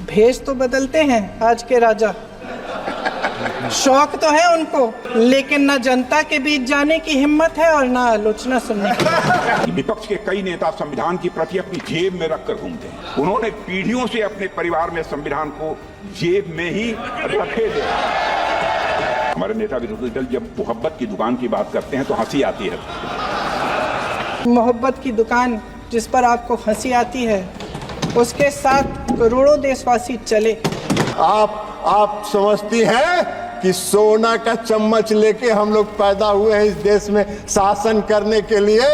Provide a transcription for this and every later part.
भेष तो बदलते हैं आज के राजा, शौक तो है उनको, लेकिन न जनता के बीच जाने की हिम्मत है और न आलोचना सुनने की। विपक्ष के कई नेता संविधान की प्रति अपनी जेब में रखकर घूमते हैं। उन्होंने पीढ़ियों से अपने परिवार में संविधान को जेब में ही रखे थे। हमारे नेता विरोधी दल जब मोहब्बत की दुकान की बात करते हैं तो हंसी आती है। मोहब्बत की दुकान जिस पर आपको हंसी आती है, उसके साथ करोड़ों देशवासी चले। आप समझती हैं कि सोना का चम्मच लेके हम लोग पैदा हुए हैं इस देश में शासन करने के लिए।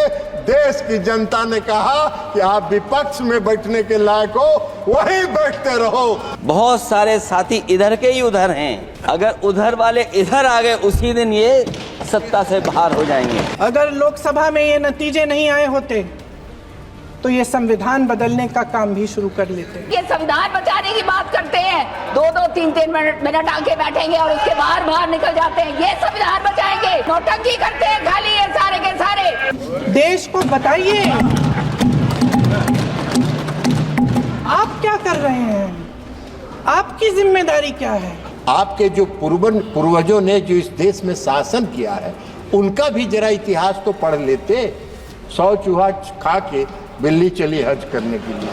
देश की जनता ने कहा कि आप विपक्ष में बैठने के लायक हो, वहीं बैठते रहो। बहुत सारे साथी इधर के ही उधर हैं, अगर उधर वाले इधर आ गए उसी दिन ये सत्ता से बाहर हो जाएंगे। अगर लोकसभा में ये नतीजे नहीं आए होते तो ये संविधान बदलने का काम भी शुरू कर लेते। ये संविधान बचाने की बात करते हैं, 2-2, 3-3 मिनट आके बैठेंगे और उसके बाहर निकल जाते हैं। ये संविधान बचाएंगे, नौटंकी करते हैं खाली ये सारे के सारे। देश को बताइए आप क्या कर रहे हैं, आपकी जिम्मेदारी क्या है। आपके जो पूर्वजों ने जो इस देश में शासन किया है, उनका भी जरा इतिहास तो पढ़ लेते। 100 चूहा खा के बिल्ली चली हज करने के लिए।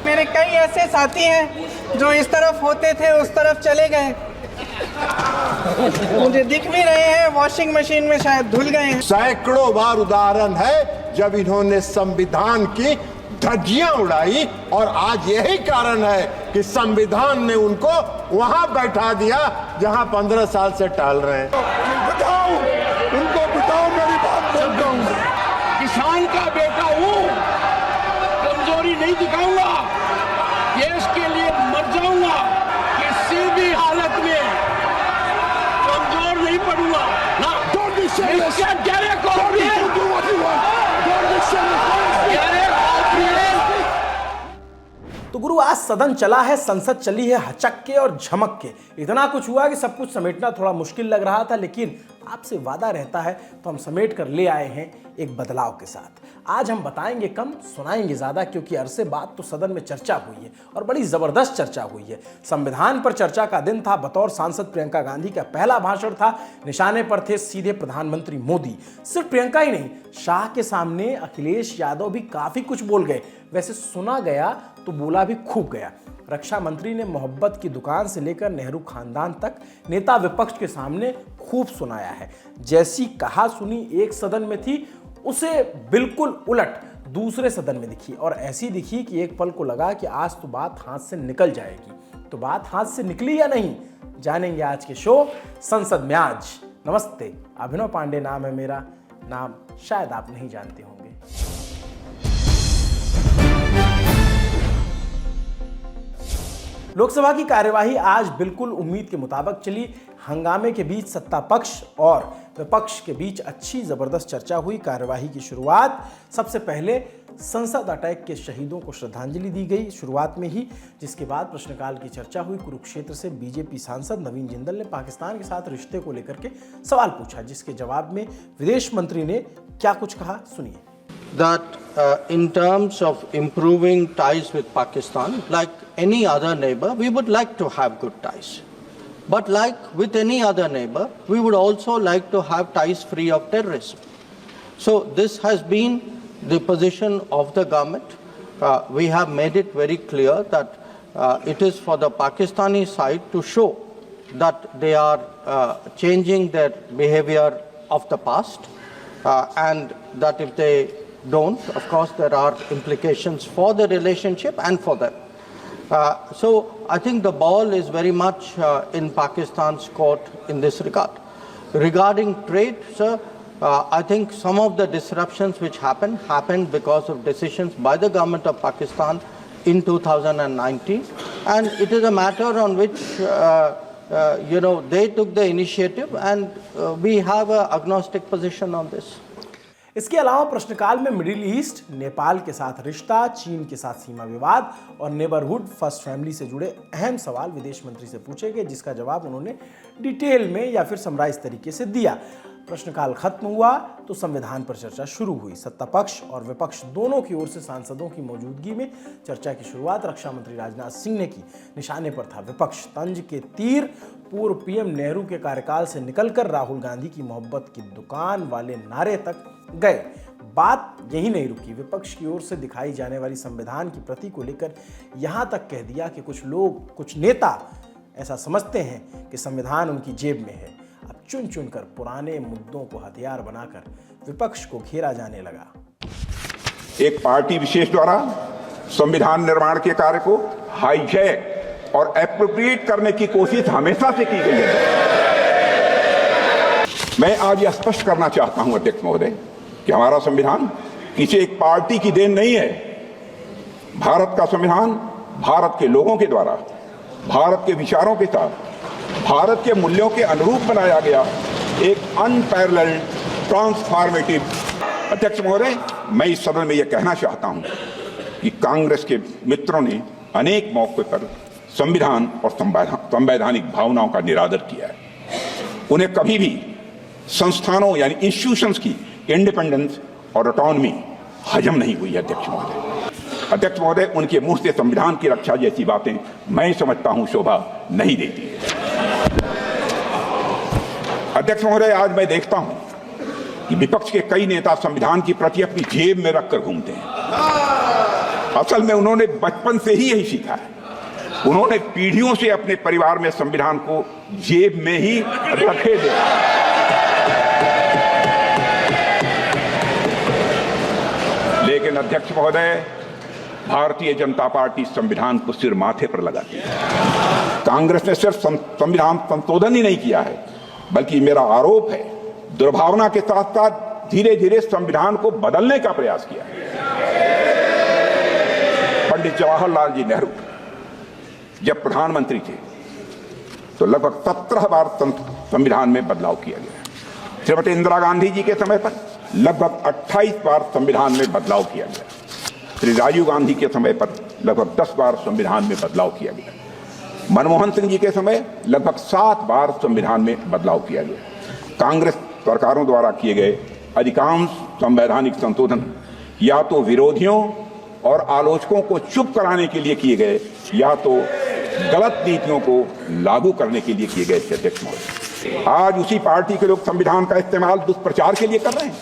मेरे कई ऐसे साथी हैं जो इस तरफ होते थे उस तरफ चले गए, मुझे दिख भी रहे हैं, वॉशिंग मशीन में शायद धुल गए हैं। सैकड़ों बार उदाहरण है जब इन्होंने संविधान की धज्जियां उड़ाई, और आज यही कारण है कि संविधान ने उनको वहां बैठा दिया जहां 15 साल से टाल रहे हैं। बिठाओ, उनको बिठाओ, मेरी बात सुनता हूं। किसान का बेटा हूं, कमजोरी नहीं दिखाऊंगा, देश के लिए मर जाऊंगा, किसी भी हालत में कमजोर नहीं पड़ूंगा ना। तो गुरु, आज सदन चला है, संसद चली है हचक के और झमक के। इतना कुछ हुआ कि सब कुछ समेटना थोड़ा मुश्किल लग रहा था, लेकिन आपसे वादा रहता है तो हम समेट कर ले आए हैं एक बदलाव के साथ। आज हम बताएंगे कम, सुनाएंगे ज्यादा, क्योंकि अरसे बाद तो सदन में चर्चा हुई है और बड़ी जबरदस्त चर्चा हुई है। संविधान पर चर्चा का दिन था, बतौर सांसद प्रियंका गांधी का पहला भाषण था, निशाने पर थे सीधे प्रधानमंत्री मोदी। सिर्फ प्रियंका ही नहीं, शाह के सामने अखिलेश यादव भी काफी कुछ बोल गए। वैसे सुना गया तो बोला भी खूब गया। रक्षा मंत्री ने मोहब्बत की दुकान से लेकर नेहरू खानदान तक नेता विपक्ष के सामने खूब सुनाया है। जैसी कहा सुनी एक सदन में थी, उसे बिल्कुल उलट दूसरे सदन में दिखी, और ऐसी दिखी कि एक पल को लगा कि आज तो बात हाथ से निकल जाएगी। तो बात हाथ से निकली या नहीं, जानेंगे आज के शो संसद में आज। नमस्ते, अभिनव पांडे नाम है मेरा, नाम शायद आप नहीं जानते होंगे। लोकसभा की कार्यवाही आज बिल्कुल उम्मीद के मुताबिक चली। हंगामे के बीच सत्ता पक्ष और विपक्ष के बीच अच्छी जबरदस्त चर्चा हुई। कार्यवाही की शुरुआत सबसे पहले संसद अटैक के शहीदों को श्रद्धांजलि दी गई शुरुआत में ही, जिसके बाद प्रश्नकाल की चर्चा हुई। कुरुक्षेत्र से बीजेपी सांसद नवीन जिंदल ने पाकिस्तान के साथ रिश्ते को लेकर के सवाल पूछा, जिसके जवाब में विदेश मंत्री ने क्या कुछ कहा, सुनिए। That in terms of improving ties with Pakistan, like any other neighbor, we would like to have good ties. But like with any other neighbor, we would also like to have ties free of terrorism. So this has been the position of the government. We have made it very clear that it is for the Pakistani side to show that they are changing their behavior of the past, and that if they don't, of course there are implications for the relationship and for them. So I think the ball is very much in Pakistan's court in this regard. Regarding trade, sir, I think some of the disruptions which happened because of decisions by the government of Pakistan in 2019, and it is a matter on which they took the initiative, and we have an agnostic position on this. इसके अलावा प्रश्नकाल में middle east, Nepal के साथ रिश्ता, चीन के साथ सीमा विवाद और नेबरहुड फर्स्ट फैमिली से जुड़े अहम सवाल विदेश मंत्री से पूछे गए, जिसका जवाब उन्होंने डिटेल में या फिर समराइज तरीके से दिया। प्रश्नकाल खत्म हुआ तो संविधान पर चर्चा शुरू हुई। सत्ता पक्ष और विपक्ष दोनों की ओर से सांसदों की मौजूदगी में चर्चा की शुरुआत रक्षा मंत्री राजनाथ सिंह ने की। निशाने पर था विपक्ष। तंज के तीर पूर्व पीएम नेहरू के कार्यकाल से निकलकर राहुल गांधी की मोहब्बत की दुकान वाले नारे तक गए। बात यही नहीं रुकी। विपक्ष की ओर से दिखाई जाने वाली संविधान की प्रति को लेकर यहां तक कह दिया कि कुछ लोग, कुछ नेता ऐसा समझते हैं कि संविधान उनकी जेब में है। अब चुन चुनकर पुराने मुद्दों को हथियार बनाकर विपक्ष को घेरा जाने लगा। एक पार्टी विशेष द्वारा संविधान निर्माण के कार्य को हाईजैक और एप्रोप्रिएट करने की कोशिश हमेशा से की गई है। मैं आज यह स्पष्ट करना चाहता हूं अध्यक्ष महोदय कि हमारा संविधान किसी एक पार्टी की देन नहीं है। भारत का संविधान भारत के लोगों के द्वारा, भारत के विचारों के साथ, भारत के मूल्यों के अनुरूप बनाया गया एक अनपैरेलल्ड ट्रांसफॉर्मेटिव। अध्यक्ष महोदय, मैं इस सदन में यह कहना चाहता हूं कि कांग्रेस के मित्रों ने अनेक मौकों पर संविधान और संवैधानिक भावनाओं का निरादर किया है। उन्हें कभी भी संस्थानों यानी इंस्टीट्यूशंस की इंडिपेंडेंस और ऑटोनॉमी हजम नहीं हुई है। अध्यक्ष महोदय, उनके मुंह से संविधान की रक्षा जैसी बातें मैं समझता हूं शोभा नहीं देती है। अध्यक्ष महोदय, आज मैं देखता हूं कि विपक्ष के कई नेता संविधान की प्रति अपनी जेब में रखकर घूमते हैं। असल में उन्होंने बचपन से ही यही सीखा है। उन्होंने पीढ़ियों से अपने परिवार में संविधान को जेब में ही रखे थे। लेकिन अध्यक्ष महोदय, भारतीय जनता पार्टी संविधान को सिर माथे पर लगाती है। कांग्रेस ने सिर्फ संविधान संशोधन ही नहीं किया है, बल्कि मेरा आरोप है दुर्भावना के साथ साथ धीरे धीरे संविधान को बदलने का प्रयास किया है। पंडित जवाहरलाल जी नेहरू जब प्रधानमंत्री थे तो लगभग 17 बार संविधान में बदलाव किया गया। श्रीमती इंदिरा गांधी जी के समय पर लगभग 28 बार संविधान में बदलाव किया गया। श्री राजीव गांधी के समय पर लगभग 10 बार संविधान में बदलाव किया गया। मनमोहन सिंह जी के समय लगभग 7 बार संविधान में बदलाव किया गया। कांग्रेस सरकारों द्वारा किए गए अधिकांश संवैधानिक संशोधन या तो विरोधियों और आलोचकों को चुप कराने के लिए किए गए या तो गलत नीतियों को लागू करने के लिए किए गए थे। अध्यक्ष महोदय, आज उसी पार्टी के लोग संविधान का इस्तेमाल दुष्प्रचार के लिए कर रहे हैं।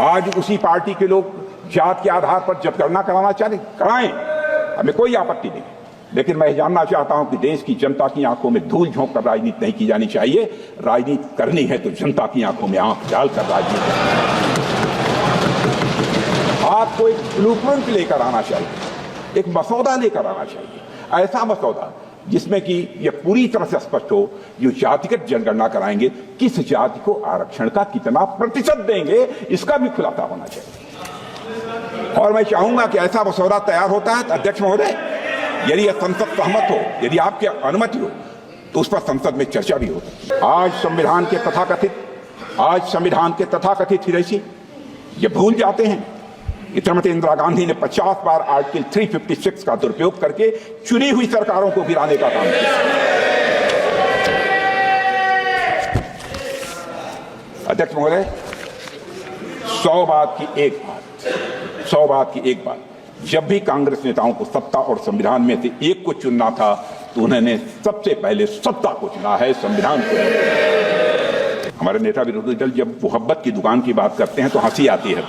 आज उसी पार्टी के लोग जात के आधार पर जनगणना कराना चाहते, कराएं, हमें कोई आपत्ति नहीं। लेकिन मैं जानना चाहता हूं कि देश की जनता की आंखों में धूल झोंक कर राजनीति नहीं की जानी चाहिए। राजनीति करनी है तो जनता की आंखों में आंख डालकर राजनीति। आपको एक ब्लूप्रिंट लेकर आना चाहिए, एक मसौदा लेकर आना चाहिए, ऐसा मसौदा जिसमें कि यह पूरी तरह से स्पष्ट हो जो जातिगत जनगणना कराएंगे किस जाति को आरक्षण का कितना प्रतिशत देंगे, इसका भी खुलासा होना चाहिए। और मैं चाहूंगा कि ऐसा मसौदा तैयार होता है तो अध्यक्ष महोदय, यदि यह संसद सहमत हो, यदि आपकी अनुमति हो, तो उस पर संसद में चर्चा भी हो। आज संविधान के तथाकथित हितैषी ये भूल जाते हैं कि श्रीमती इंदिरा गांधी ने 50 बार आर्टिकल 356 का दुरुपयोग करके चुनी हुई सरकारों को गिराने का काम किया। अध्यक्ष महोदय, 100 बात की एक बात, जब भी कांग्रेस नेताओं को सत्ता और संविधान में से एक को चुनना था तो उन्होंने सबसे पहले सत्ता को चुना है, संविधान को। हमारे नेता विरोधी दल जब मोहब्बत की दुकान की बात करते हैं तो हंसी आती है।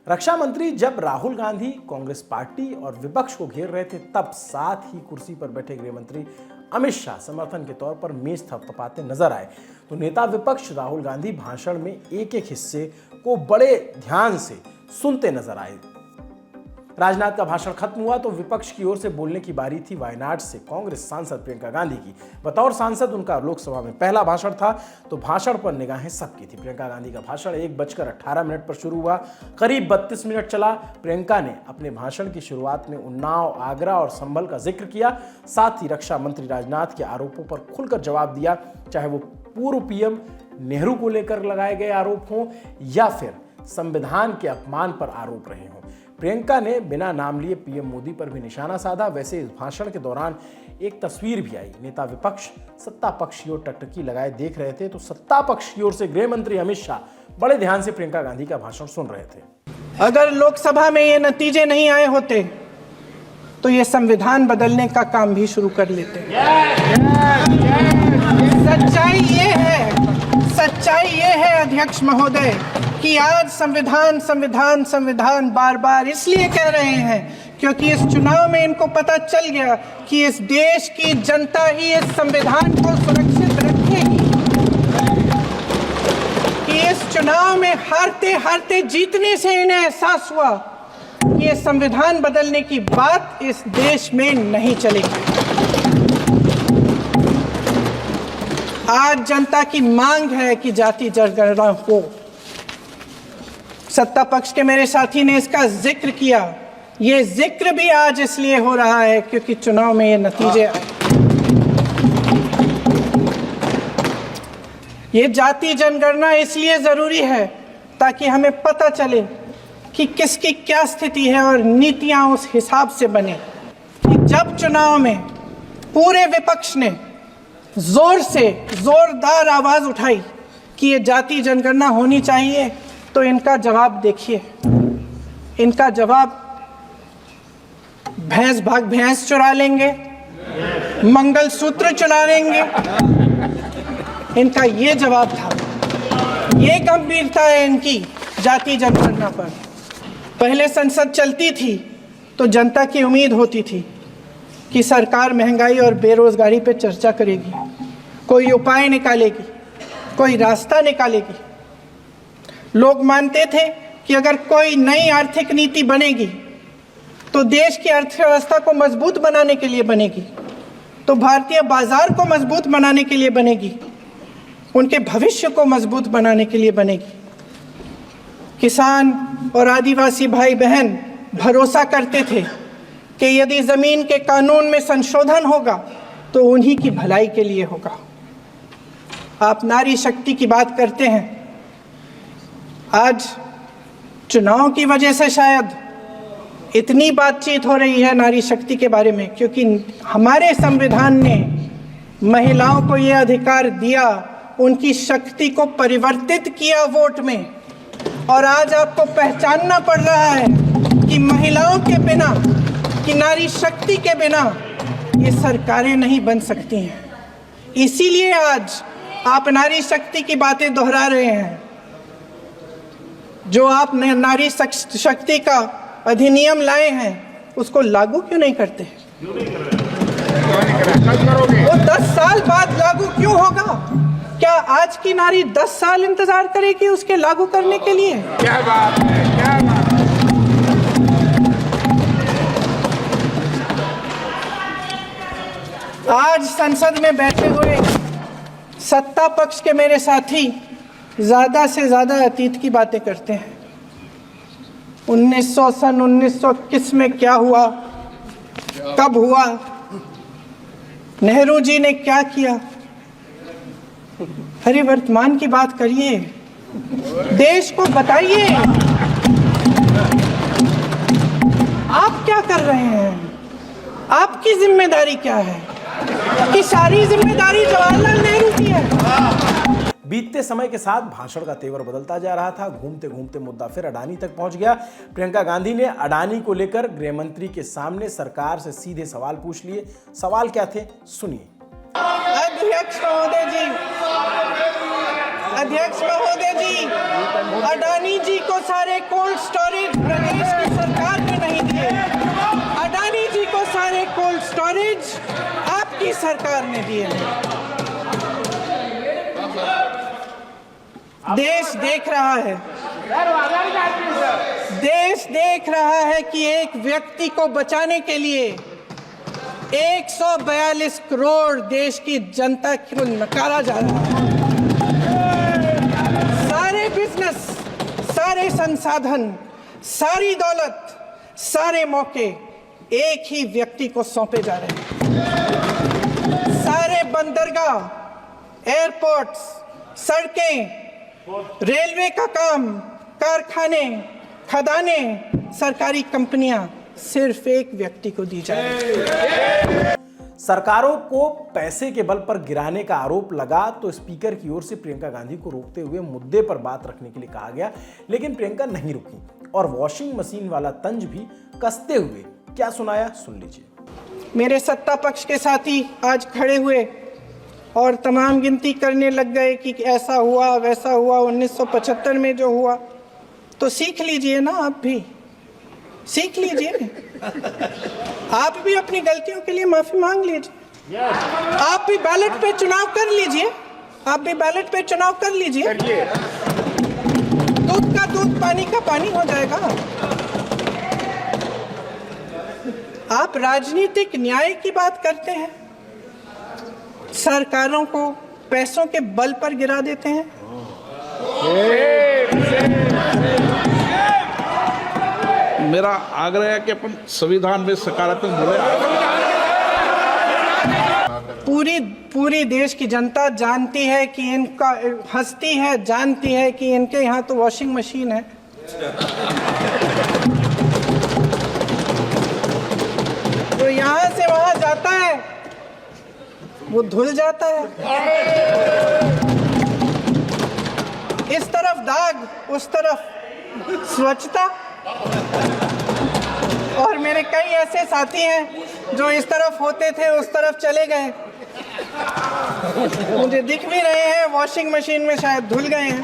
रक्षा मंत्री जब राहुल गांधी कांग्रेस पार्टी और विपक्ष को घेर रहे थे, तब साथ ही कुर्सी पर बैठे गृह मंत्री अमित शाह समर्थन के तौर पर मेज थपथपाते नजर आए। तो नेता विपक्ष राहुल गांधी भाषण में एक एक हिस्से को बड़े ध्यान से सुनते नजर आए। राजनाथ का भाषण खत्म हुआ तो विपक्ष की ओर से बोलने की बारी थी वायनाड से कांग्रेस सांसद प्रियंका गांधी की। बतौर सांसद उनका लोकसभा में पहला भाषण था, तो भाषण पर निगाहें सबकी थी। प्रियंका गांधी का भाषण 1:18 पर शुरू हुआ, करीब 32 मिनट चला। प्रियंका ने अपने भाषण की शुरुआत में उन्नाव, आगरा और संभल का जिक्र किया। साथ ही रक्षा मंत्री राजनाथ के आरोपों पर खुलकर जवाब दिया, चाहे वो पूर्व पीएम नेहरू को लेकर लगाए गए आरोप हों या फिर संविधान के अपमान पर आरोप रहे हों। प्रियंका ने बिना नाम लिए पीएम मोदी पर भी निशाना साधा। वैसे इस भाषण के दौरान एक तस्वीर भी आई। नेता विपक्ष सत्ता पक्ष की ओर टकटकी लगाए देख रहे थे, तो सत्ता पक्ष की ओर से गृह मंत्री अमित शाह बड़े ध्यान से प्रियंका गांधी का भाषण सुन रहे थे। अगर लोकसभा में ये नतीजे नहीं आए होते तो ये संविधान बदलने का काम भी शुरू कर लेते। सच्चाई ये है अध्यक्ष महोदय कि आज संविधान बार बार इसलिए कह रहे हैं क्योंकि इस चुनाव में इनको पता चल गया कि इस देश की जनता ही इस संविधान को सुरक्षित रखेगी, कि इस चुनाव में हारते हारते जीतने से इन्हें एहसास हुआ कि ये संविधान बदलने की बात इस देश में नहीं चलेगी। आज जनता की मांग है कि जाति जनगणना हो। सत्ता पक्ष के मेरे साथी ने इसका जिक्र किया। ये जिक्र भी आज इसलिए हो रहा है क्योंकि चुनाव में ये नतीजे आए। ये जाति जनगणना इसलिए जरूरी है ताकि हमें पता चले कि किसकी क्या स्थिति है और नीतियां उस हिसाब से बने। कि जब चुनाव में पूरे विपक्ष ने जोरदार आवाज उठाई कि ये जाति जनगणना होनी चाहिए, तो इनका जवाब देखिए। इनका जवाब भैंस भाग भैंस चुरा लेंगे, मंगलसूत्र चुरा लेंगे, इनका ये जवाब था। ये गंभीरता है इनकी जाति जनगणना पर। पहले संसद चलती थी तो जनता की उम्मीद होती थी कि सरकार महंगाई और बेरोजगारी पर चर्चा करेगी, कोई उपाय निकालेगी, कोई रास्ता निकालेगी। लोग मानते थे कि अगर कोई नई आर्थिक नीति बनेगी तो देश की अर्थव्यवस्था को मजबूत बनाने के लिए बनेगी, तो भारतीय बाजार को मजबूत बनाने के लिए बनेगी, उनके भविष्य को मजबूत बनाने के लिए बनेगी। किसान और आदिवासी भाई बहन भरोसा करते थे कि यदि जमीन के कानून में संशोधन होगा तो उन्हीं की भलाई के लिए होगा। आप नारी शक्ति की बात करते हैं। आज चुनाव की वजह से शायद इतनी बातचीत हो रही है नारी शक्ति के बारे में क्योंकि हमारे संविधान ने महिलाओं को यह अधिकार दिया, उनकी शक्ति को परिवर्तित किया वोट में। और आज आपको पहचानना पड़ रहा है कि महिलाओं के बिना, कि नारी शक्ति के बिना ये सरकारें नहीं बन सकती हैं। इसीलिए आज आप नारी शक्ति की बातें दोहरा रहे हैं। जो आप नारी शक्ति का अधिनियम लाए हैं उसको लागू क्यों नहीं करते? वो 10 साल बाद लागू क्यों होगा? क्या आज की नारी 10 साल इंतजार करेगी उसके लागू करने के लिए? क्या बात है, क्या बात है। आज संसद में बैठे हुए सत्ता पक्ष के मेरे साथी ज्यादा से ज्यादा अतीत की बातें करते हैं। 1921 में क्या हुआ, कब हुआ, नेहरू जी ने क्या किया। अरे वर्तमान की बात करिए, देश को बताइए आप क्या कर रहे हैं, आपकी जिम्मेदारी क्या है? कि सारी जिम्मेदारी जवाहरलाल नेहरू की है। बीतते समय के साथ भाषण का तेवर बदलता जा रहा था। घूमते घूमते मुद्दा फिर अडानी तक पहुंच गया। प्रियंका गांधी ने अडानी को लेकर गृह मंत्री के सामने सरकार से सीधे सवाल पूछ लिए। सवाल क्या थे, सुनिए। अध्यक्ष महोदय जी, अडानी जी को सारे कोल्ड स्टोरेज प्रदेश की सरकार ने नहीं दिए। अडानी जी को सारे कोल्ड स्टोरेज आपकी सरकार ने दिए। देश देख रहा है, देश देख रहा है कि एक व्यक्ति को बचाने के लिए 142 करोड़ देश की जनता को नकारा जा रहा है। सारे बिजनेस, सारे संसाधन, सारी दौलत, सारे मौके एक ही व्यक्ति को सौंपे जा रहे हैं। सारे बंदरगाह, एयरपोर्ट्स, सड़कें, रेलवे का काम, कारखाने, खदानें, सरकारी कंपनियां सिर्फ एक व्यक्ति को दी जाए। सरकारों को पैसे के बल पर गिराने का आरोप लगा तो स्पीकर की ओर से प्रियंका गांधी को रोकते हुए मुद्दे पर बात रखने के लिए कहा गया, लेकिन प्रियंका नहीं रुकी और वॉशिंग मशीन वाला तंज भी कसते हुए क्या सुनाया, सुन लीजिए। मेरे सत्ता पक्ष के साथी आज खड़े हुए और तमाम गिनती करने लग गए कि ऐसा हुआ वैसा हुआ 1975 में जो हुआ, तो सीख लीजिए ना, आप भी सीख लीजिए। आप भी अपनी गलतियों के लिए माफी मांग लीजिए। आप भी बैलेट पे चुनाव कर लीजिए। आप भी बैलेट पे चुनाव कर लीजिए। दूध का दूध, पानी का पानी हो जाएगा। आप राजनीतिक न्याय की बात करते हैं, सरकारों को पैसों के बल पर गिरा देते हैं। मेरा आग्रह है कि अपन संविधान में सकारात्मक बोले। पूरी देश की जनता जानती है कि इनका हंसती है, जानती है कि इनके यहाँ तो वॉशिंग मशीन है। तो यहाँ से वहां जाता है, वो धुल जाता है। इस तरफ दाग, उस तरफ स्वच्छता। और मेरे कई ऐसे साथी हैं जो इस तरफ होते थे उस तरफ चले गए, मुझे दिख भी रहे हैं, वॉशिंग मशीन में शायद धुल गए हैं।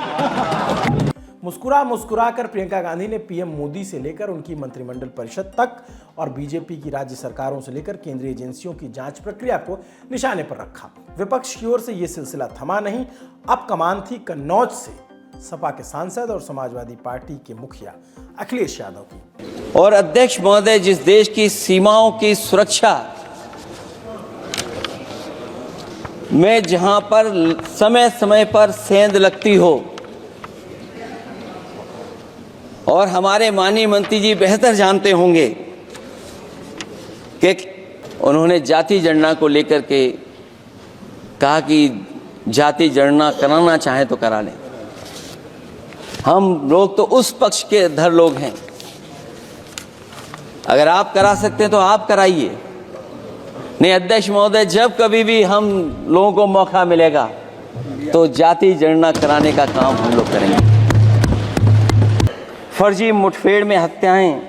मुस्कुरा कर प्रियंका गांधी ने पीएम मोदी से लेकर उनकी मंत्रिमंडल परिषद तक और बीजेपी की राज्य सरकारों से लेकर केंद्रीय एजेंसियों की जांच प्रक्रिया को निशाने पर रखा। विपक्ष की ओर से यह सिलसिला थमा नहीं। अब कमान थी कन्नौज से सपा के सांसद और समाजवादी पार्टी के मुखिया अखिलेश यादव की। और अध्यक्ष महोदय, जिस देश की सीमाओं की सुरक्षा में जहां पर समय समय पर सेंध लगती हो, और हमारे माननीय मंत्री जी बेहतर जानते होंगे कि उन्होंने जाति जनगणना को लेकर के कहा कि जाति जनगणना कराना चाहे तो करा लें। हम लोग तो उस पक्ष के धर लोग हैं, अगर आप करा सकते हैं तो आप कराइए। नहीं अध्यक्ष महोदय, जब कभी भी हम लोगों को मौका मिलेगा तो जाति जनगणना कराने का काम हम लोग करेंगे। फर्जी मुठभेड़ में हत्याएं,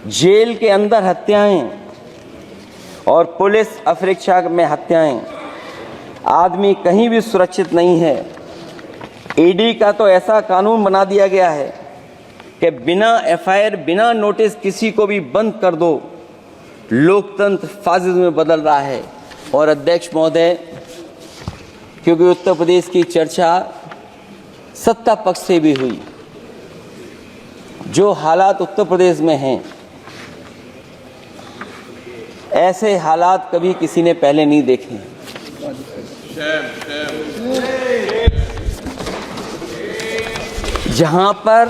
जेल के अंदर हत्याएं और पुलिस अफरीक्षा में हत्याएं, आदमी कहीं भी सुरक्षित नहीं है। ईडी का तो ऐसा कानून बना दिया गया है कि बिना एफआईआर, बिना नोटिस किसी को भी बंद कर दो। लोकतंत्र फासिज्म में बदल रहा है। और अध्यक्ष महोदय, क्योंकि उत्तर प्रदेश की चर्चा सत्ता पक्ष से भी हुई, जो हालात उत्तर प्रदेश में हैं, ऐसे हालात कभी किसी ने पहले नहीं देखे। जहां पर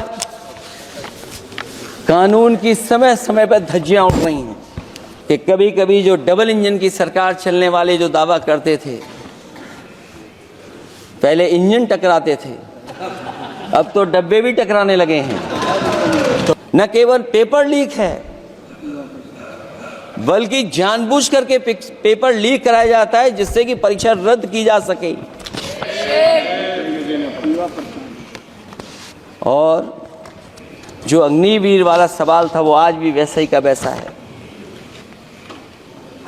कानून की समय समय पर धज्जियां उठ रही हैं कि कभी कभी जो डबल इंजन की सरकार चलने वाले जो दावा करते थे, पहले इंजन टकराते थे, अब तो डब्बे भी टकराने लगे हैं। न केवल पेपर लीक है, बल्कि जानबूझ करके पेपर लीक कराया जाता है जिससे कि परीक्षा रद्द की जा सके। और जो अग्निवीर वाला सवाल था वो आज भी वैसा ही का वैसा है।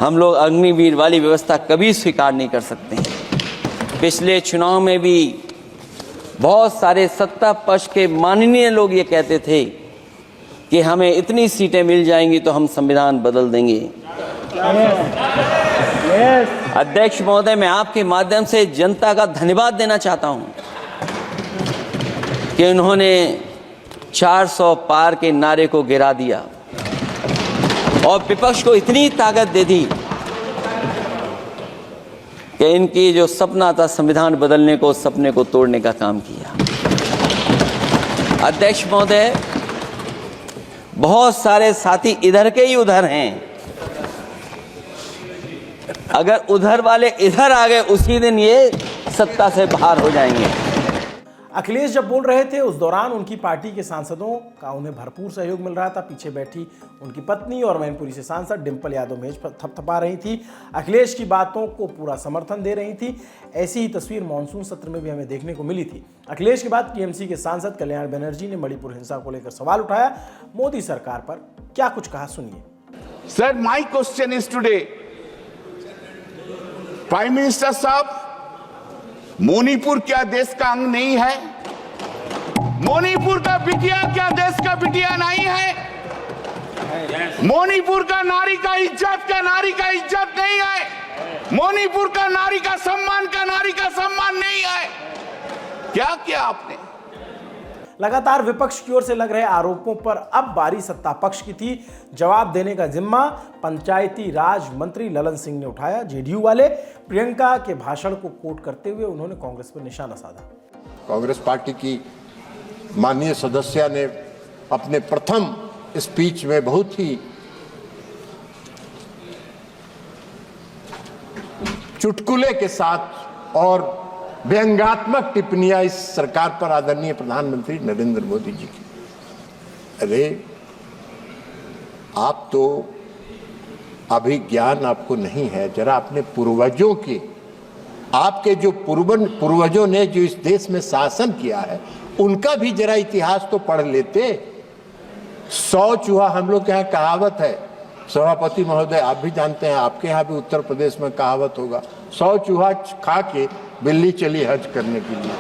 हम लोग अग्निवीर वाली व्यवस्था कभी स्वीकार नहीं कर सकते हैं। पिछले चुनाव में भी बहुत सारे सत्ता पक्ष के माननीय लोग ये कहते थे कि हमें इतनी सीटें मिल जाएंगी तो हम संविधान बदल देंगे। अध्यक्ष महोदय, मैं आपके माध्यम से जनता का धन्यवाद देना चाहता हूं कि उन्होंने 400 पार के नारे को गिरा दिया और विपक्ष को इतनी ताकत दे दी कि इनकी जो सपना था संविधान बदलने को, उस सपने को तोड़ने का काम किया। अध्यक्ष महोदय, बहुत सारे साथी इधर के ही उधर हैं। अगर उधर वाले इधर आ गए, उसी दिन ये सत्ता से बाहर हो जाएंगे। अखिलेश जब बोल रहे थे उस दौरान उनकी पार्टी के सांसदों का उन्हें भरपूर सहयोग मिल रहा था। पीछे बैठी उनकी पत्नी और मैनपुरी से सांसद डिंपल यादव मेज पर थपथपा रही थी, अखिलेश की बातों को पूरा समर्थन दे रही थी। ऐसी ही तस्वीर मानसून सत्र में भी हमें देखने को मिली थी। अखिलेश के बाद टीएमसी के सांसद कल्याण बनर्जी ने मणिपुर हिंसा को लेकर सवाल उठाया। मोदी सरकार पर क्या कुछ कहा, सुनिए। Sir, my question is today, Prime Minister साहब, मणिपुर क्या देश का अंग नहीं है? मणिपुर का बिटिया क्या देश का बिटिया नहीं है? मणिपुर का नारी का इज्जत क्या नारी का इज्जत नहीं है? मणिपुर का नारी का सम्मान नहीं है? क्या किया आपने? लगातार विपक्ष की ओर से लग रहे आरोपों पर अब बारी सत्ता पक्ष की थी। जवाब देने का जिम्मा पंचायती राज मंत्री ललन सिंह ने उठाया। जेडीयू वाले प्रियंका के भाषण को कोट करते हुए उन्होंने कांग्रेस पर निशाना साधा। कांग्रेस पार्टी की माननीय सदस्य ने अपने प्रथम स्पीच में बहुत ही चुटकुले के साथ और व्यंग्यात्मक टिप्पणियां इस सरकार पर आदरणीय प्रधानमंत्री नरेंद्र मोदी जी की। अरे आप तो अभी ज्ञान आपको नहीं है, जरा अपने पूर्वजों के, आपके जो पूर्वजों ने जो इस देश में शासन किया है उनका भी जरा इतिहास तो पढ़ लेते। 100 चूहा हम लोग के यहाँ कहावत है, सभापति महोदय आप भी जानते हैं, आपके यहाँ भी उत्तर प्रदेश में कहावत होगा, 100 चूहा खा के बिल्ली चली हज करने के लिए।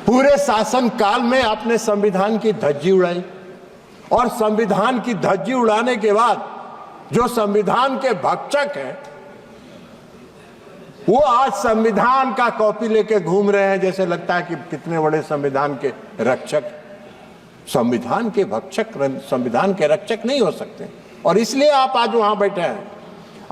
पूरे शासन काल में आपने संविधान की धज्जी उड़ाई और संविधान की धज्जी उड़ाने के बाद जो संविधान के भक्षक हैं वो आज संविधान का कॉपी लेके घूम रहे हैं, जैसे लगता है कि कितने बड़े संविधान के रक्षक। संविधान के भक्षक संविधान के रक्षक नहीं हो सकते और इसलिए आप आज वहां बैठे हैं।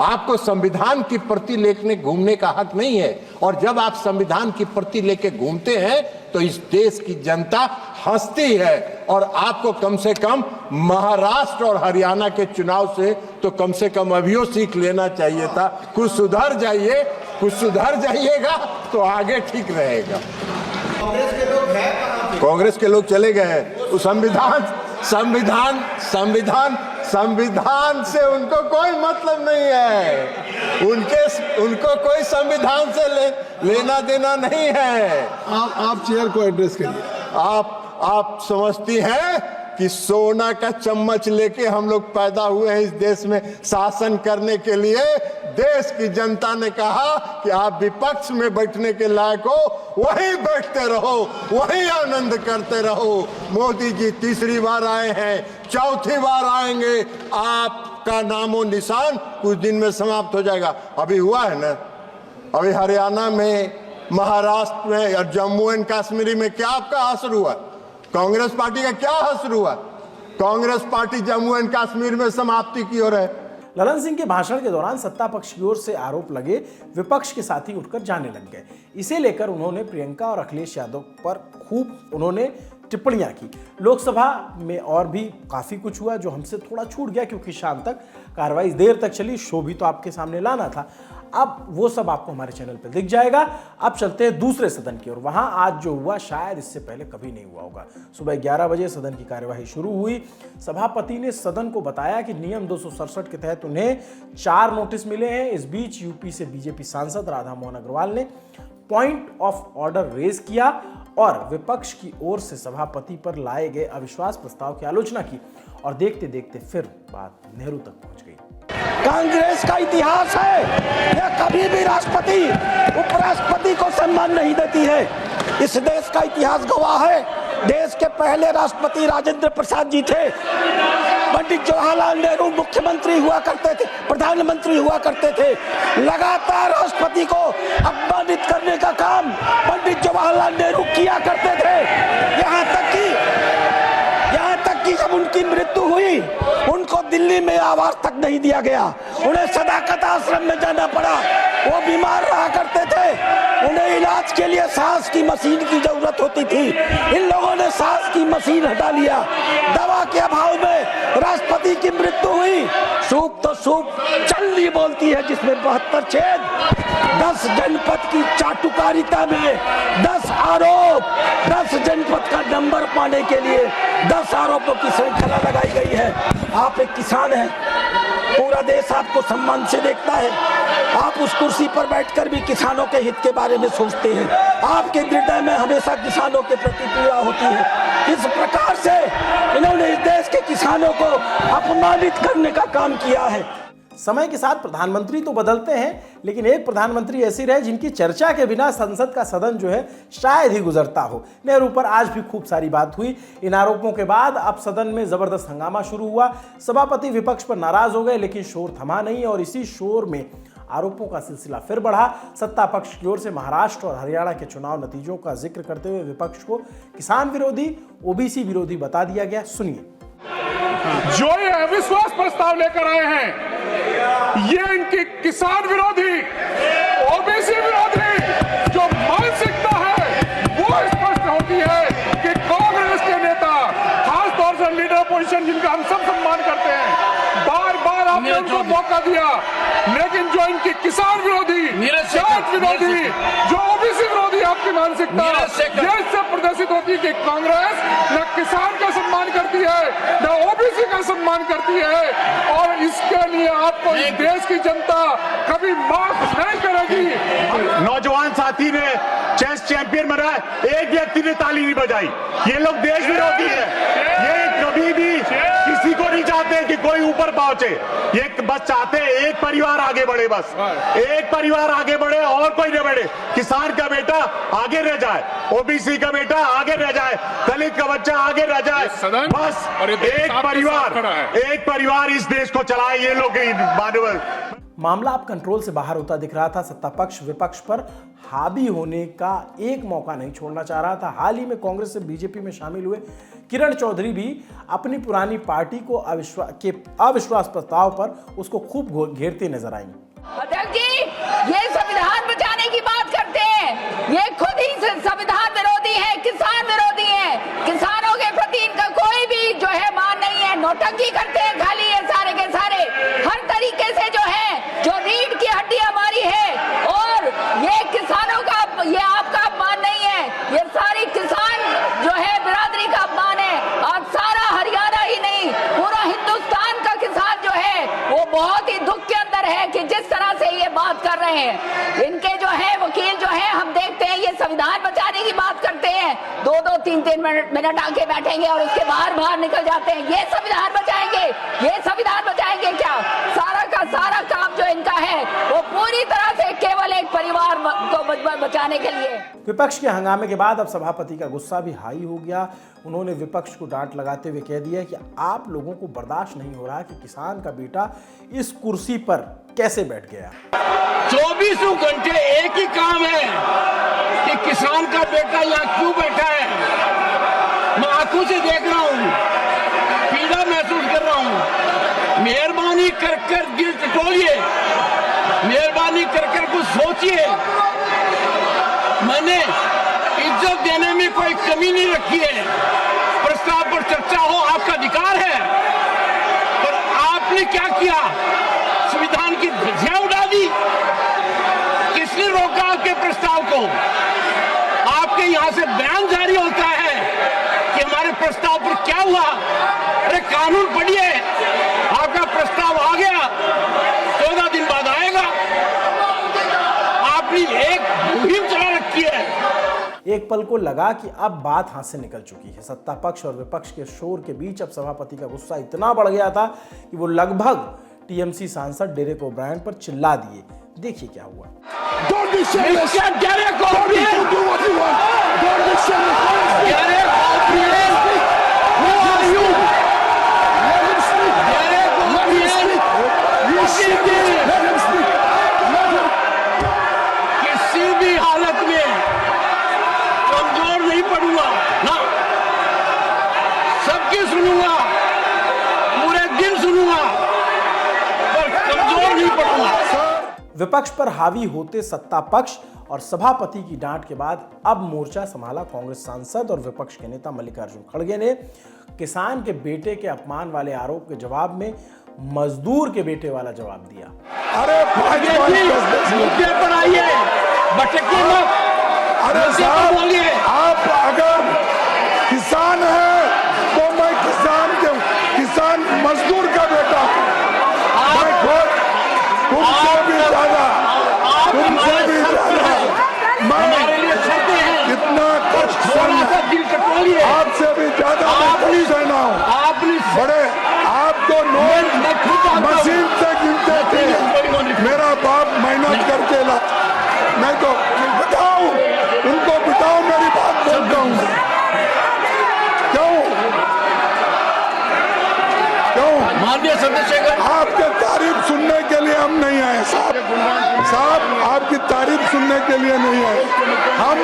आपको संविधान की प्रति लेके घूमने का हक नहीं है और जब आप संविधान की प्रति लेके घूमते हैं तो इस देश की जनता हंसती है और आपको कम से कम महाराष्ट्र और हरियाणा के चुनाव से तो कम से कम अभियो सीख लेना चाहिए था। कुछ सुधर जाइए, कुछ सुधर जाइएगा तो आगे ठीक रहेगा। कांग्रेस के लोग चले गए। संविधान से उनको कोई मतलब नहीं है, उनको कोई संविधान से लेना देना नहीं है। आप चेयर को एड्रेस करिए। आप समझती हैं कि सोना का चम्मच लेके हम लोग पैदा हुए हैं इस देश में शासन करने के लिए। देश की जनता ने कहा कि आप विपक्ष में बैठने के लायक हो, वहीं बैठते रहो, वहीं आनंद करते रहो। मोदी जी तीसरी बार आए हैं, चौथी बार आएंगे, आपका नामो निशान कुछ दिन में समाप्त हो जाएगा। अभी हुआ है ना, अभी हरियाणा में, महाराष्ट्र में और जम्मू एंड कश्मीर में क्या आपका असर हुआ? कांग्रेस पार्टी का क्या असर हुआ? कांग्रेस पार्टी जम्मू एंड कश्मीर में समाप्ति की ओर है। ललन सिंह के भाषण के दौरान सत्ता पक्ष की ओर से आरोप लगे, विपक्ष के साथी उठकर जाने लग गए। इसे लेकर उन्होंने प्रियंका और अखिलेश यादव पर खूब उन्होंने टिप्पणियां की। लोकसभा में और भी काफी कुछ हुआ जो हमसे थोड़ा छूट गया क्योंकि शाम तक कार्रवाई देर तक चली, शो भी तो आपके सामने लाना था। अब वो सब आपको हमारे चैनल पर दिख जाएगा। अब चलते हैं दूसरे सदन की ओर। वहां आज जो हुआ शायद इससे पहले कभी नहीं हुआ होगा। सुबह 11 बजे सदन की कार्यवाही शुरू हुई। सभापति ने सदन को बताया कि नियम 267 के तहत उन्हें 4 नोटिस मिले हैं। इस बीच यूपी से बीजेपी सांसद राधा मोहन अग्रवाल ने पॉइंट ऑफ ऑर्डर रेज किया और विपक्ष की ओर से सभापति पर लाए गए अविश्वास प्रस्ताव की आलोचना की और देखते देखते फिर बात नेहरू तक पहुंच गई। कांग्रेस का इतिहास है, यह कभी भी राष्ट्रपति उपराष्ट्रपति को सम्मान नहीं देती है। इस देश का इतिहास गवाह है। देश के पहले राष्ट्रपति राजेंद्र प्रसाद जी थे। पंडित जवाहरलाल नेहरू मुख्यमंत्री हुआ करते थे, प्रधानमंत्री हुआ करते थे। लगातार राष्ट्रपति को अपमानित करने का काम पंडित जवाहरलाल नेहरू किया करते थे। यहाँ तक कि जब उनकी मृत्यु हुई उनको दिल्ली में आवास तक नहीं दिया गया, उन्हें सदाकत आश्रम में जाना पड़ा। वो बीमार रहा करते थे, उन्हें इलाज के लिए सांस की मशीन की जरूरत होती थी। इन लोगों ने सांस की मशीन हटा लिया। दवा के अभाव में राष्ट्रपति की मृत्यु हुई। सूप तो सूप चलनी बोलती है, जिसमें 72 छेद, 10 जनपद की चाटुकारिता में 10 आरोप, 10 जनपद का नंबर पाने के लिए 10 आरोपों की श्रृंखला लगाई गई है। आप एक किसान हैं, पूरा देश आपको सम्मान से देखता है, आप उस कुर्सी पर बैठकर भी किसानों के हित के बारे में सोचते हैं, आपके हृदय में हमेशा किसानों के प्रति पीड़ा होती है। इस प्रकार से इन्होंने इस देश के किसानों को अपमानित करने का काम किया है। समय के साथ प्रधानमंत्री तो बदलते हैं, लेकिन एक प्रधानमंत्री ऐसी रहे जिनकी चर्चा के बिना संसद का सदन जो है शायद ही गुजरता हो। नेहरू पर आज भी खूब सारी बात हुई। इन आरोपों के बाद अब सदन में जबरदस्त हंगामा शुरू हुआ। सभापति विपक्ष पर नाराज हो गए, लेकिन शोर थमा नहीं और इसी शोर में आरोपों का सिलसिला फिर बढ़ा। सत्ता पक्ष की ओर से महाराष्ट्र और हरियाणा के चुनाव नतीजों का जिक्र करते हुए विपक्ष को किसान विरोधी, ओबीसी विरोधी बता दिया गया। सुनिए। जो ये अविश्वास प्रस्ताव लेकर आए हैं, ये इनकी किसान विरोधी, ओबीसी विरोधी जो मानसिकता है वो स्पष्ट होती है कि कांग्रेस के नेता, खासतौर से लीडर अपोजिशन जिनका हम सब सम्मान करते हैं, बार बार आपने उनको मौका दिया, लेकिन जो इनकी किसान विरोधी, जाट विरोधी, जो ओबीसी विरोधी आपकी मानसिकता, ये इससे प्रदर्शित होती है कि कांग्रेस न किसान का सम्मान करती है, न ओबीसी का सम्मान करती है, और इसके लिए आपको इस देश की जनता कभी माफ नहीं करेगी। नौजवान साथी ने चेस चैंपियन बना, एक व्यक्ति ने ताली नहीं बजाई। ये लोग देश विरोधी है, ये कभी भी किसी को नहीं चाहते कि कोई ऊपर पहुंचे, ये बस चाहते हैं एक परिवार आगे बढ़े, बस एक परिवार आगे बढ़े और कोई न बढ़े। किसान का बेटा आगे रह जाए, ओबीसी का बेटा आगे रह जाए, दलित का बच्चा आगे रह जाए, बस एक परिवार इस देश को चलाए। ये लोग मामला अब कंट्रोल से बाहर होता दिख रहा था। सत्ता पक्ष विपक्ष पर हावी होने का एक मौका नहीं छोड़ना चाह रहा था। हाल ही में कांग्रेस से बीजेपी में शामिल हुए किरण चौधरी भी अपनी पुरानी पार्टी को अविश्वास प्रस्ताव पर उसको खूब घेरते नजर आई। अध्यक्ष जी, ये संविधान बचाने की बात करते हैं, ये खुद ही संविधान विरोधी है, किसान विरोधी है, किसानों के प्रति इनका कोई भी जो है मान नहीं है, नौटंकी करते हैं खाली ये सारे के सारे, हर तरीके से जो है, जो रीढ़ की हड्डी हमारी है, और ये किसानों का, ये आपका अपमान नहीं है, ये सारी किसान जो है बिरादरी का अपमान है। आज सारा हरियाणा ही नहीं, पूरा हिंदुस्तान का किसान जो है वो बहुत ही दुख के अंदर है कि जिस तरह से ये बात कर रहे हैं। इनके जो है वकील जो है, हम देखते हैं ये संविधान बचाने की बात करते हैं, 2-2, 3-3 मिनट आके बैठेंगे और उसके बाहर निकल जाते हैं। ये संविधान बचाएंगे, ये संविधान बचाएंगे क्या? सारा का सारा काम जो इनका है वो पूरी तरह से केवल एक परिवार को बचाने के लिए। विपक्ष के हंगामे के बाद अब सभापति का गुस्सा भी हाई हो गया। उन्होंने विपक्ष को डांट लगाते हुए कह दिया कि आप लोगों को बर्दाश्त नहीं हो रहा कि किसान का बेटा इस कुर्सी पर कैसे बैठ गया। 24 घंटे एक ही काम है कि किसान का बेटा यहाँ क्यों बैठा है। मैं आंखों से देख रहा हूँ, पीड़ा महसूस कर रहा हूँ। मेहरबानी कर दिल टटोलिए, मेहरबानी कर कुछ सोचिए। मैंने इज्जत देने में कोई कमी नहीं रखी है। प्रस्ताव पर चर्चा हो आपका अधिकार है, पर आपने क्या किया? संविधान की ध्वजा उड़ा दी। किसने रोका आपके प्रस्ताव को? आपके यहाँ से बयान जारी होता है कि हमारे प्रस्ताव पर क्या हुआ। अरे कानून पढ़िए, आपका प्रस्ताव आ गया, 14 दिन बाद आएगा। आपने एक मुहिम चला रखी है। एक पल को लगा कि अब बात हाथ से निकल चुकी है। सत्ता पक्ष और विपक्ष के शोर के बीच अब सभापति का गुस्सा इतना बढ़ गया था कि वो लगभग टीएमसी सांसद डेरेक ओब्रायन पर चिल्ला दिए। देखिए क्या हुआ। किसी भी हालत में कमजोर नहीं पड़ूंगा ना, सबकी सुनूंगा, पूरे दिन सुनूंगा, पर कमजोर नहीं पड़ूंगा। विपक्ष पर हावी होते सत्ता पक्ष और सभापति की डांट के बाद अब मोर्चा संभाला कांग्रेस सांसद और विपक्ष के नेता मल्लिकार्जुन खड़गे ने। किसान के बेटे के अपमान वाले आरोप के जवाब में मजदूर के बेटे वाला जवाब दिया। अरे मुद्दे पर आइए, भटकिए मत। अरे साहब, आप अगर किसान हैं तो मैं किसान मजदूर का बेटा हूं। मैं खुद तुमसे भी ज्यादा मैं कितना कष्ट सहना, आपसे भी ज्यादा कष्ट सहना हूं। बड़े आप तो नोट मशीन से गिनते थे, मेरा बाप मेहनत करके ला। मैं तो बताऊं, उनको बताओ मेरी बात बोलता हूं। क्यों माननीय सदस्य आपके तारीफ सुनने के लिए हम नहीं आए साहब, आपकी तारीफ सुनने के लिए नहीं आए हम।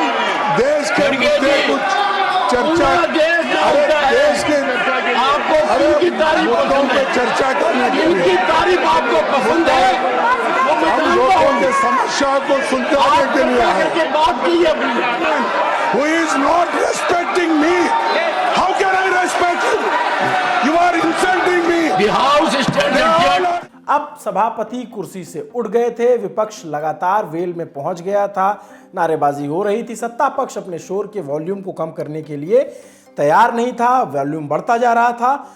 देश के मुद्दे कुछ चर्चा, देश के मुद्दों पे चर्चा करने के लिए तारीफ आपको पसंद है, हम लोगों के समस्याओं को सुलझाने के लिए आए। बात की है। Who is not respecting me? How can I respect you? You are insulting me. The House is standing. अब सभापति कुर्सी से उठ गए थे, विपक्ष लगातार वेल में पहुंच गया था, नारेबाजी हो रही थी। सत्ता पक्ष अपने शोर के वॉल्यूम को कम करने के लिए तैयार नहीं था, वॉल्यूम बढ़ता जा रहा था।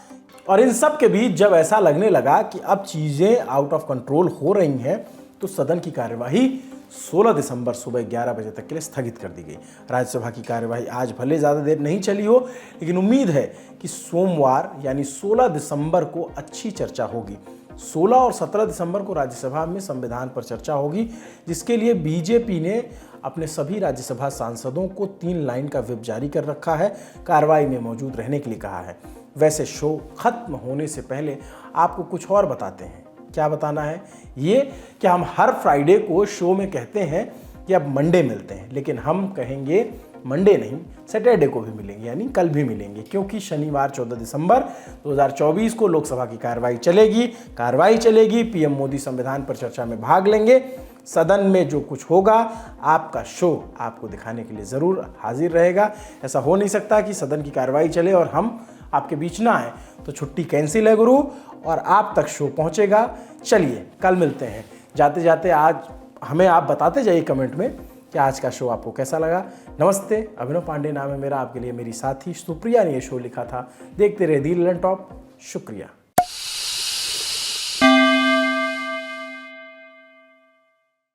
और इन सब के बीच जब ऐसा लगने लगा कि अब चीजें आउट ऑफ कंट्रोल हो रही हैं, तो सदन की कार्यवाही 16 दिसंबर सुबह 11 बजे तक के लिए स्थगित कर दी गई। राज्यसभा की कार्यवाही आज भले ज़्यादा देर नहीं चली हो, लेकिन उम्मीद है कि सोमवार यानी 16 दिसंबर को अच्छी चर्चा होगी। 16 और 17 दिसंबर को राज्यसभा में संविधान पर चर्चा होगी, जिसके लिए बीजेपी ने अपने सभी राज्यसभा सांसदों को 3 लाइन का व्हिप जारी कर रखा है, कार्रवाई में मौजूद रहने के लिए कहा है। वैसे शो खत्म होने से पहले आपको कुछ और बताते हैं। क्या बताना है? ये कि हम हर फ्राइडे को शो में कहते हैं कि अब मंडे मिलते हैं, लेकिन हम कहेंगे मंडे नहीं, सैटरडे को भी मिलेंगे, यानी कल भी मिलेंगे, क्योंकि शनिवार 14 दिसंबर 2024 को लोकसभा की कार्रवाई चलेगी। पीएम मोदी संविधान पर चर्चा में भाग लेंगे। सदन में जो कुछ होगा, आपका शो आपको दिखाने के लिए ज़रूर हाजिर रहेगा। ऐसा हो नहीं सकता कि सदन की कार्रवाई चले और हम आपके बीच ना आए, तो छुट्टी कैंसिल है गुरु, और आप तक शो पहुंचेगा। चलिए कल मिलते हैं। जाते जाते आज हमें आप बताते जाइए कमेंट में कि आज का शो आपको कैसा लगा। नमस्ते, अभिनव पांडे नाम है मेरा। आपके लिए मेरी साथी सुप्रिया ने ये शो लिखा था। देखते रहे दी ललन टॉप। शुक्रिया।